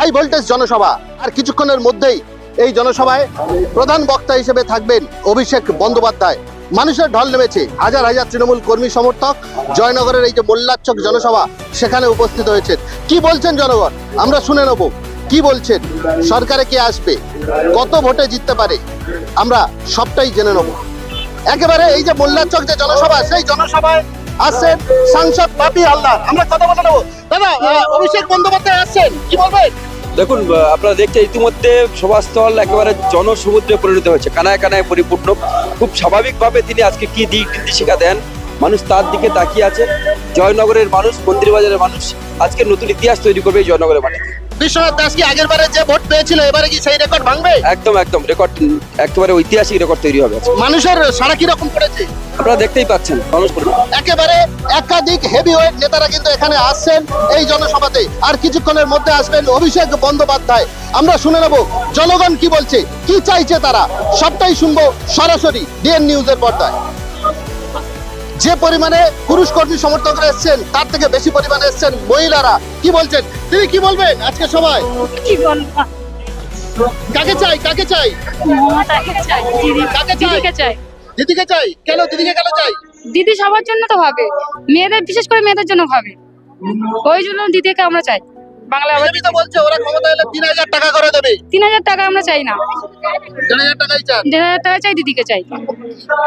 High voltage জনসভা। আর কিছুক্ষণের মধ্যেই এই জনসভায় প্রধান বক্তা হিসেবে থাকবেন অভিষেক বন্দ্যোপাধ্যায়। মানুষের ঢল নেমেছে, হাজার হাজার তৃণমূল কর্মী সমর্থক জয়নগরের এই যে মোল্লারচক জনসভা সেখানে উপস্থিত হয়েছেন। কি বলছেন জনগণ আমরা শুনে নেব। কি বলছেন, সরকারে কে আসবে, কত ভোটে জিততে পারে, আমরা সবটাই জেনে নেব। একেবারে এই যে মোল্লারচক যে জনসভা, সেই জনসভায় আসছেন সাংসদ বাপি হালদার। আমরা কথা বলে নেবো। দাদা, অভিষেক বন্দ্যোপাধ্যায় আসছেন, কি বলবেন? দেখুন, আপনারা দেখছেন ইতিমধ্যে সভাস্থল একেবারে জনসমুদ্রে পরিণত হয়েছে, কানায় কানায় পরিপূর্ণ। খুব স্বাভাবিকভাবে তিনি আজকে কি দিক নির্দেশিকা দেন, মানুষ তার দিকে তাকিয়ে আছে। জয়নগরের মানুষ, মন্দিরবাজারের মানুষ আজকে নতুন ইতিহাস তৈরি করবে এই জয়নগরের মাটিতে। বিশ্বনাথ দাস কি আগের বারে যে ভোট পেয়েছিল এবারে কি সেই রেকর্ড ভাঙবে? একদম একদম রেকর্ড, একেবারে ঐতিহাসিক রেকর্ড তৈরি হবে। মানুষের সাড়া কি রকম পড়েছে আপনারা দেখতেই পাচ্ছেন, মানুষ একেবারে একাধিক হেভিওয়েট নেতারা কিন্তু এখানে আসছেন এই জনসভাতে। আর কিছুক্ষণের মধ্যে আসবেন অভিষেক বন্দ্যোপাধ্যায়। আমরা শুনে নেব জনগণ কি বলছে, কি চাইছে তারা, সবটাই শুনবো সরাসরি ডিএন নিউজের পর্দায়। যে পরিমাণে পুরুষ কর্মী সমর্থকরা এসছেন তার থেকে বেশি পরিমাণে এসছেন মহিলারা। কি বলছেন তিনি, কি বলবেন আজকে সবাই? কি বলবো, কাকে চাই, কাকে চাই, মমতাকে চাই, কাকে চাই? দিদিকে চাই। দিদিকে চাই। কেন দিদিকে কেন চাই? দিদি সবার জন্য তো ভাবে, মেয়েদের বিশেষ করে মেয়েদের জন্য ভাবে, ওই জন্য দিদিকে আমরা চাই। বাংলা আবার বিজেপি তো বলছে ওরা ক্ষমতা এলে 3000 টাকা করে দেবে। 3000 টাকা আমরা চাই না, 3000 টাকাই চান। 3000 টাকা চাই, দিদিকে চাই।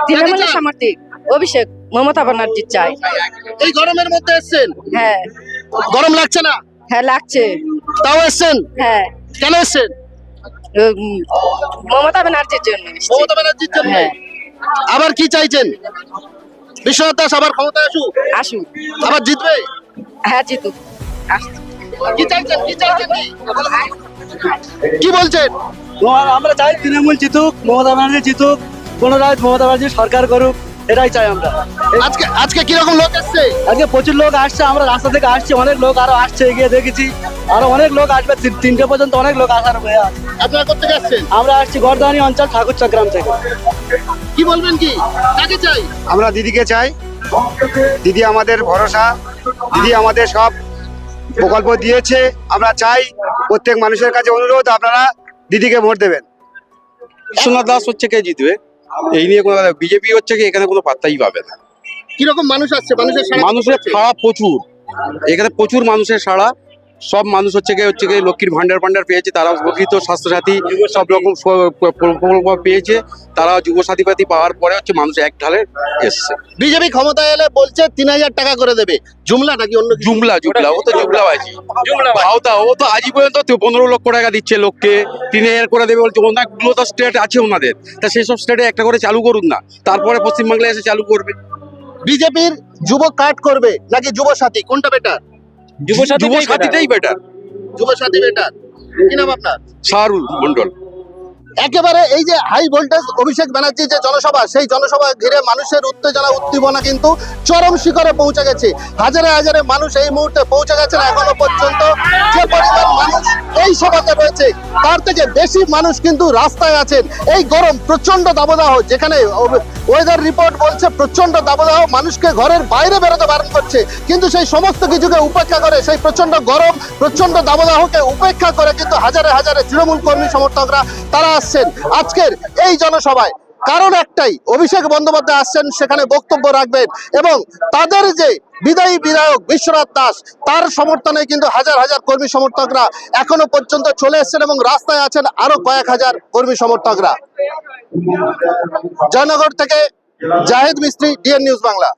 তৃণমূলের সামর্থিক অভিষেক মমতা ব্যানার্জি চাই। এই গরমের মধ্যে এসছেন, হ্যাঁ গরম লাগছে না? হ্যাঁ লাগছে, তাও এসছেন, হ্যাঁ কেন এসছেন? মমতা ব্যানার্জির জন্য। মমতা ব্যানার্জির জন্য। হ্যাঁ। আবার কি চাইছেন? বিশ্বনাথ দাস আবার ক্ষমতায় আসুক, আসুন, আবার জিতবে? হ্যাঁ জিতুক। কি চাইছেন, কি চাইছেন, কি বলছেন? আমরা চাই তৃণমূল জিতুক, মমতা ব্যানার্জি জিতুক, পুনরায় মমতা ব্যানার্জি সরকার করুক, এটাই চাই আমরা। আজকে আজকে কিরকম লোক এসছে? আজকে প্রচুর লোক আসছে, আমরা রাস্তা থেকে আসছি, অনেক লোক আরো আসছে, এগিয়ে দেখেছি আরো অনেক লোক আসবে, 3টে পর্যন্ত অনেক লোক আসার হয়ে আছে। আপনারা কোথেকে আসছেন? আমরা আসছি গর্দানি অঞ্চল, ঠাকুরচক থেকে। কি বলবেন, কি কাকে চাই? আমরা দিদিকে চাই। দিদি আমাদের ভরসা, দিদি আমাদের সব প্রকল্প দিয়েছে। আমরা চাই প্রত্যেক মানুষের কাছে অনুরোধ, আপনারা দিদিকে ভোট দেবেন। বিশ্বনাথ দাস হচ্ছে কে জিতবে এই নিয়ে কোনো বিজেপি হচ্ছে কি এখানে কোনো পাত্তাই পাবে না। কিরকম মানুষ আসছে, মানুষের সাড়া মানুষের পড়েছে? সাড়া প্রচুর, এখানে প্রচুর মানুষের সাড়া। সব মানুষ হচ্ছে গিয়ে লক্ষ্মীর ভান্ডার পেয়েছে, তারা উপকৃত, স্বাস্থ্যসাথী সব রকম প্রকল্প পেয়েছে তারা। যুবসাথী পাতি পাওয়ার পরে হচ্ছে মানুষ এক ঢালে এসছে। বিজেপি ক্ষমতায় এলে বলছে 3000 টাকা করে দেবে। জুমলা নাকি অন্য কিছু? জুমলা ও তো জুমলাবাজি। ও তো আজই পর্যন্ত 15 লক্ষ টাকা দিচ্ছে লোককে, 3000 করে দেবে বলছে। অনেকগুলো তো স্টেট আছে ওনাদের, তা সেই সব স্টেটে একটা করে চালু করুন না, তারপরে পশ্চিমবাংলায় এসে চালু করবে। বিজেপির যুব কার্ড করবে নাকি যুবসাথী, কোনটা বেটার? যুবসাথীটাই বেটার। যুবসাথী বেটার। কি নাম আপনার? শাহরুল মন্ডল। একেবারে এই যে হাই ভোল্টেজ অভিষেক ব্যানার্জি যে জনসভা, সেই জনসভা ঘিরে মানুষের উত্তেজনা উদ্দীপনা কিন্তু চরম শিখরে পৌঁছে গেছে। হাজারে হাজারে মানুষ এই মুহূর্তে পৌঁছে গেছেন। এখনো পর্যন্ত যে পরিমাণ মানুষ এই সভাতে রয়েছে তার থেকে বেশি মানুষ কিন্তু রাস্তায় আছেন। এই গরম, প্রচন্ড দাবদাহ, যেখানে ওয়েদার রিপোর্ট বলছে প্রচন্ড দাবদাহ, মানুষকে ঘরের বাইরে বেরোতে বারণ করছে, কিন্তু সেই সমস্ত কিছুকে উপেক্ষা করে, সেই প্রচন্ড গরম, প্রচন্ড দাবদাহকে উপেক্ষা করে কিন্তু হাজারে হাজারে তৃণমূল কর্মী সমর্থকরা তারা আসছেন আজকের এই জনসভায়। কারণ একটাই, অভিষেক বন্দ্যোপাধ্যায় আসছেন, সেখানে বক্তব্য রাখবেন এবং তাদের যে বিদায়ী বিধায়ক বিশ্বনাথ দাস তার সমর্থনে কিন্তু হাজার হাজার কর্মী সমর্থকরা এখনো পর্যন্ত চলে এসেছেন এবং রাস্তায় আছেন আরো কয়েক হাজার কর্মী সমর্থকরা। জয়নগর থেকে জাহেদ মিস্ত্রি, ডিএন নিউজ বাংলা।